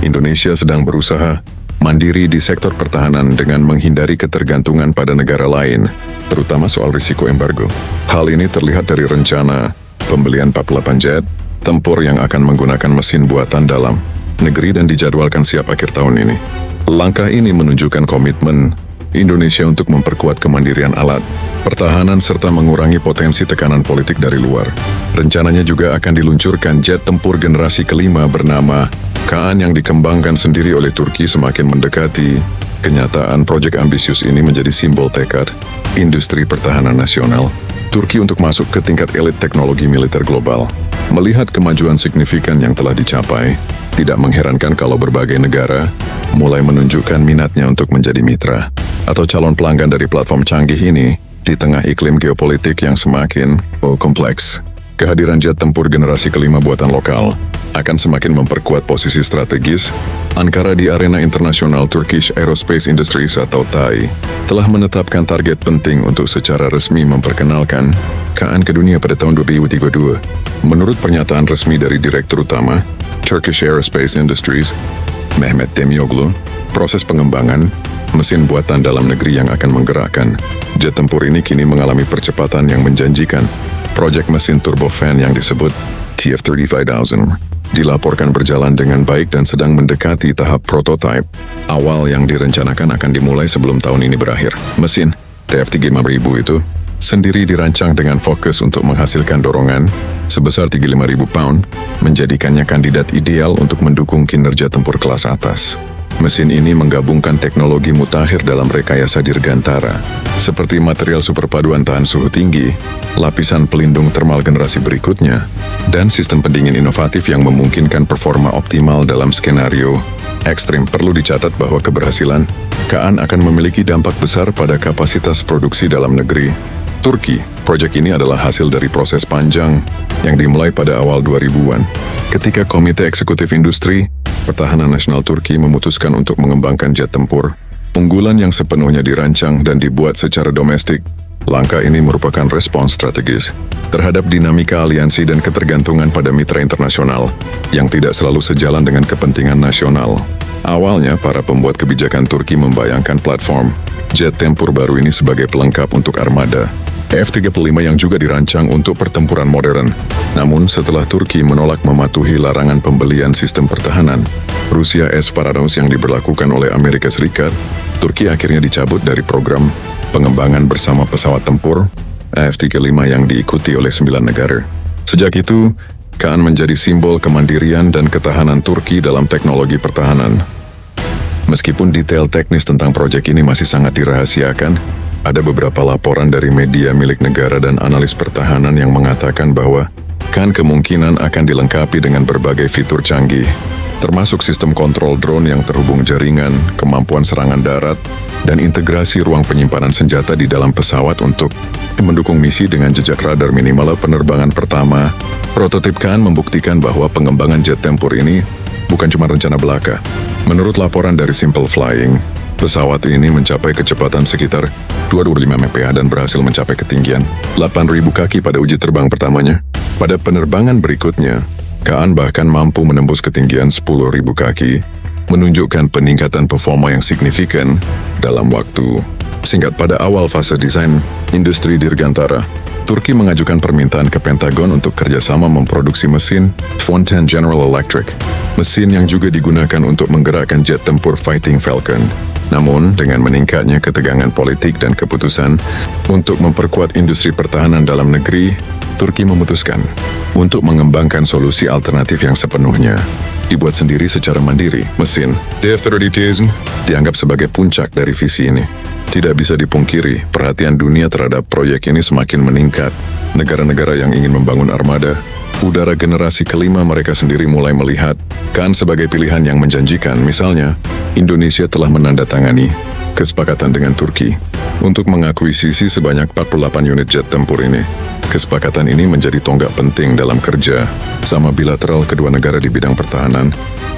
Indonesia sedang berusaha mandiri di sektor pertahanan dengan menghindari ketergantungan pada negara lain, terutama soal risiko embargo. Hal ini terlihat dari rencana pembelian 48 jet tempur yang akan menggunakan mesin buatan dalam negeri dan dijadwalkan siap akhir tahun ini. Langkah ini menunjukkan komitmen Indonesia untuk memperkuat kemandirian alat pertahanan serta mengurangi potensi tekanan politik dari luar. Rencananya juga akan diluncurkan jet tempur generasi kelima bernama Kaan yang dikembangkan sendiri oleh Turki. Semakin mendekati kenyataan, proyek ambisius ini menjadi simbol tekad industri pertahanan nasional Turki untuk masuk ke tingkat elit teknologi militer global. Melihat kemajuan signifikan yang telah dicapai, tidak mengherankan kalau berbagai negara mulai menunjukkan minatnya untuk menjadi mitra atau calon pelanggan dari platform canggih ini di tengah iklim geopolitik yang semakin kompleks. Kehadiran jet tempur generasi kelima buatan lokal akan semakin memperkuat posisi strategis Ankara di arena internasional. Turkish Aerospace Industries atau TAI telah menetapkan target penting untuk secara resmi memperkenalkan Kaan ke dunia pada tahun 2032. Menurut pernyataan resmi dari Direktur Utama Turkish Aerospace Industries, Mehmet Demioglu, proses pengembangan mesin buatan dalam negeri yang akan menggerakkan jet tempur ini kini mengalami percepatan yang menjanjikan. Proyek mesin turbofan yang disebut TF35000 dilaporkan berjalan dengan baik dan sedang mendekati tahap prototipe awal yang direncanakan akan dimulai sebelum tahun ini berakhir. Mesin TF35000 itu sendiri dirancang dengan fokus untuk menghasilkan dorongan sebesar 35.000 pound, menjadikannya kandidat ideal untuk mendukung kinerja tempur kelas atas. Mesin ini menggabungkan teknologi mutakhir dalam rekayasa dirgantara, seperti material superpaduan tahan suhu tinggi, lapisan pelindung termal generasi berikutnya, dan sistem pendingin inovatif yang memungkinkan performa optimal dalam skenario ekstrim. Perlu dicatat bahwa keberhasilan Kaan akan memiliki dampak besar pada kapasitas produksi dalam negeri Turki. Proyek ini adalah hasil dari proses panjang yang dimulai pada awal 2000-an, ketika Komite Eksekutif Industri Pertahanan Nasional Turki memutuskan untuk mengembangkan jet tempur unggulan yang sepenuhnya dirancang dan dibuat secara domestik. Langkah ini merupakan respons strategis terhadap dinamika aliansi dan ketergantungan pada mitra internasional yang tidak selalu sejalan dengan kepentingan nasional. Awalnya, para pembuat kebijakan Turki membayangkan platform jet tempur baru ini sebagai pelengkap untuk armada F-35 yang juga dirancang untuk pertempuran modern. Namun, setelah Turki menolak mematuhi larangan pembelian sistem pertahanan Rusia S-400 yang diberlakukan oleh Amerika Serikat, Turki akhirnya dicabut dari program pengembangan bersama pesawat tempur F-35 yang diikuti oleh 9 negara. Sejak itu, Kaan menjadi simbol kemandirian dan ketahanan Turki dalam teknologi pertahanan. Meskipun detail teknis tentang proyek ini masih sangat dirahasiakan, ada beberapa laporan dari media milik negara dan analis pertahanan yang mengatakan bahwa Kaan kemungkinan akan dilengkapi dengan berbagai fitur canggih, termasuk sistem kontrol drone yang terhubung jaringan, kemampuan serangan darat, dan integrasi ruang penyimpanan senjata di dalam pesawat untuk mendukung misi dengan jejak radar minimal penerbangan pertama. Prototip Kaan membuktikan bahwa pengembangan jet tempur ini bukan cuma rencana belaka. Menurut laporan dari Simple Flying, pesawat ini mencapai kecepatan sekitar 25 mph dan berhasil mencapai ketinggian 8.000 kaki pada uji terbang pertamanya. Pada penerbangan berikutnya, Kaan bahkan mampu menembus ketinggian 10.000 kaki, menunjukkan peningkatan performa yang signifikan dalam waktu singkat. Pada awal fase desain industri dirgantara, Turki mengajukan permintaan ke Pentagon untuk kerjasama memproduksi mesin F-110 General Electric, mesin yang juga digunakan untuk menggerakkan jet tempur Fighting Falcon. Namun, dengan meningkatnya ketegangan politik dan keputusan untuk memperkuat industri pertahanan dalam negeri, Turki memutuskan untuk mengembangkan solusi alternatif yang sepenuhnya dibuat sendiri secara mandiri. Mesin TF-3000 dianggap sebagai puncak dari visi ini. Tidak bisa dipungkiri, perhatian dunia terhadap proyek ini semakin meningkat. Negara-negara yang ingin membangun armada udara generasi kelima mereka sendiri mulai melihat Kaan sebagai pilihan yang menjanjikan. Misalnya, Indonesia telah menandatangani kesepakatan dengan Turki untuk mengakuisisi sebanyak 48 unit jet tempur ini. Kesepakatan ini menjadi tonggak penting dalam kerja sama bilateral kedua negara di bidang pertahanan.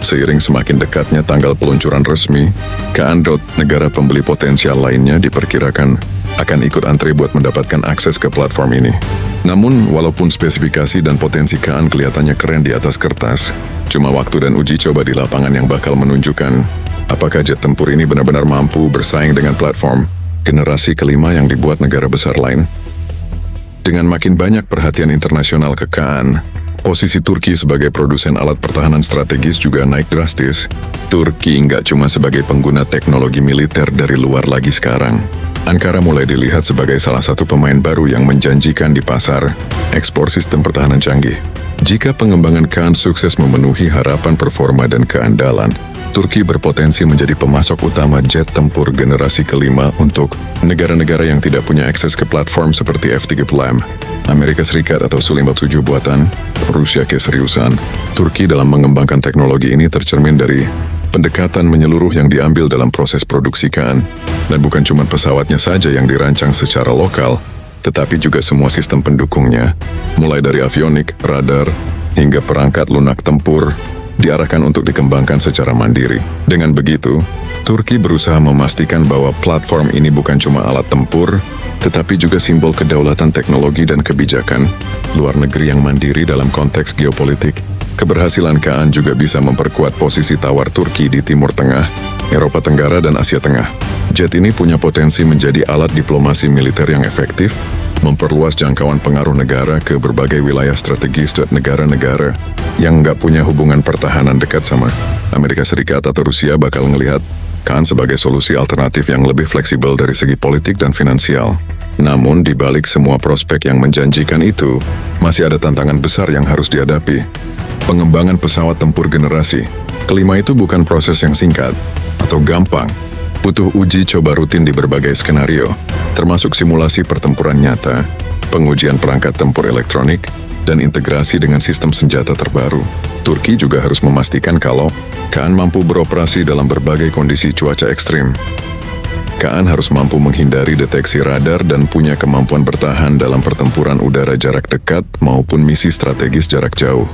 Seiring semakin dekatnya tanggal peluncuran resmi, Kaan, negara pembeli potensial lainnya diperkirakan akan ikut antre buat mendapatkan akses ke platform ini. Namun, walaupun spesifikasi dan potensi Kaan kelihatannya keren di atas kertas, cuma waktu dan uji coba di lapangan yang bakal menunjukkan apakah jet tempur ini benar-benar mampu bersaing dengan platform generasi kelima yang dibuat negara besar lain. Dengan makin banyak perhatian internasional ke Kaan, posisi Turki sebagai produsen alat pertahanan strategis juga naik drastis. Turki nggak cuma sebagai pengguna teknologi militer dari luar lagi sekarang. Ankara mulai dilihat sebagai salah satu pemain baru yang menjanjikan di pasar ekspor sistem pertahanan canggih. Jika pengembangan Kaan sukses memenuhi harapan performa dan keandalan, Turki berpotensi menjadi pemasok utama jet tempur generasi kelima untuk negara-negara yang tidak punya akses ke platform seperti F-35, Amerika Serikat atau Su-57 buatan, Rusia keseriusan. Turki dalam mengembangkan teknologi ini tercermin dari pendekatan menyeluruh yang diambil dalam proses produksi Kaan, dan bukan cuma pesawatnya saja yang dirancang secara lokal, tetapi juga semua sistem pendukungnya, mulai dari avionik, radar, hingga perangkat lunak tempur, diarahkan untuk dikembangkan secara mandiri. Dengan begitu, Turki berusaha memastikan bahwa platform ini bukan cuma alat tempur, tetapi juga simbol kedaulatan teknologi dan kebijakan luar negeri yang mandiri dalam konteks geopolitik. Keberhasilan Kaan juga bisa memperkuat posisi tawar Turki di Timur Tengah, Eropa Tenggara, dan Asia Tengah. Jet ini punya potensi menjadi alat diplomasi militer yang efektif, memperluas jangkauan pengaruh negara ke berbagai wilayah strategis dan negara-negara yang nggak punya hubungan pertahanan dekat sama Amerika Serikat atau Rusia bakal ngelihat Kaan sebagai solusi alternatif yang lebih fleksibel dari segi politik dan finansial. Namun di balik semua prospek yang menjanjikan itu, masih ada tantangan besar yang harus dihadapi. Pengembangan pesawat tempur generasi kelima itu bukan proses yang singkat atau gampang. Butuh uji coba rutin di berbagai skenario, termasuk simulasi pertempuran nyata, pengujian perangkat tempur elektronik, dan integrasi dengan sistem senjata terbaru. Turki juga harus memastikan kalau Kaan mampu beroperasi dalam berbagai kondisi cuaca ekstrim. Kaan harus mampu menghindari deteksi radar dan punya kemampuan bertahan dalam pertempuran udara jarak dekat maupun misi strategis jarak jauh.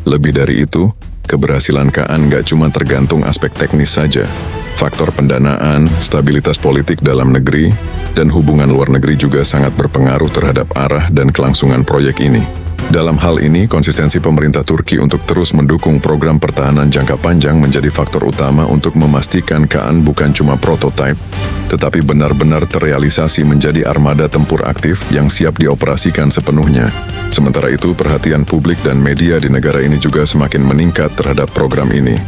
Lebih dari itu, keberhasilan Kaan gak cuma tergantung aspek teknis saja. Faktor pendanaan, stabilitas politik dalam negeri, dan hubungan luar negeri juga sangat berpengaruh terhadap arah dan kelangsungan proyek ini. Dalam hal ini, konsistensi pemerintah Turki untuk terus mendukung program pertahanan jangka panjang menjadi faktor utama untuk memastikan Kaan bukan cuma prototipe, tetapi benar-benar terrealisasi menjadi armada tempur aktif yang siap dioperasikan sepenuhnya. Sementara itu, perhatian publik dan media di negara ini juga semakin meningkat terhadap program ini.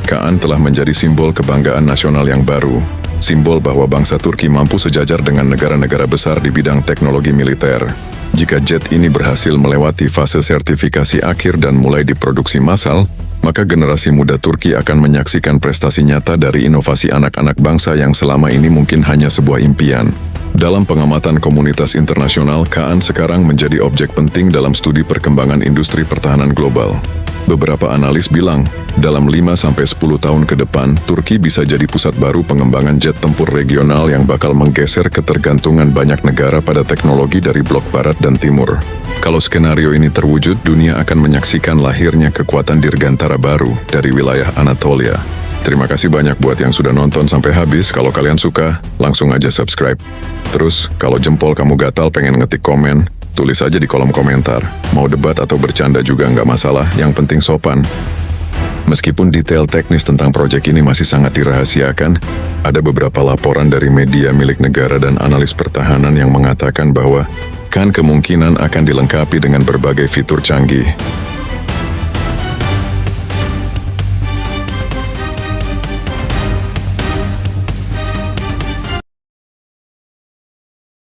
Kaan telah menjadi simbol kebanggaan nasional yang baru, simbol bahwa bangsa Turki mampu sejajar dengan negara-negara besar di bidang teknologi militer. Jika jet ini berhasil melewati fase sertifikasi akhir dan mulai diproduksi massal, maka generasi muda Turki akan menyaksikan prestasi nyata dari inovasi anak-anak bangsa yang selama ini mungkin hanya sebuah impian. Dalam pengamatan komunitas internasional, Kaan sekarang menjadi objek penting dalam studi perkembangan industri pertahanan global. Beberapa analis bilang, dalam 5-10 tahun ke depan, Turki bisa jadi pusat baru pengembangan jet tempur regional yang bakal menggeser ketergantungan banyak negara pada teknologi dari blok barat dan timur. Kalau skenario ini terwujud, dunia akan menyaksikan lahirnya kekuatan dirgantara baru dari wilayah Anatolia. Terima kasih banyak buat yang sudah nonton sampai habis. Kalau kalian suka, langsung aja subscribe. Terus, kalau jempol kamu gatal pengen ngetik komen, tulis aja di kolom komentar. Mau debat atau bercanda juga nggak masalah, yang penting sopan. Meskipun detail teknis tentang proyek ini masih sangat dirahasiakan, ada beberapa laporan dari media milik negara dan analis pertahanan yang mengatakan bahwa Kaan kemungkinan akan dilengkapi dengan berbagai fitur canggih.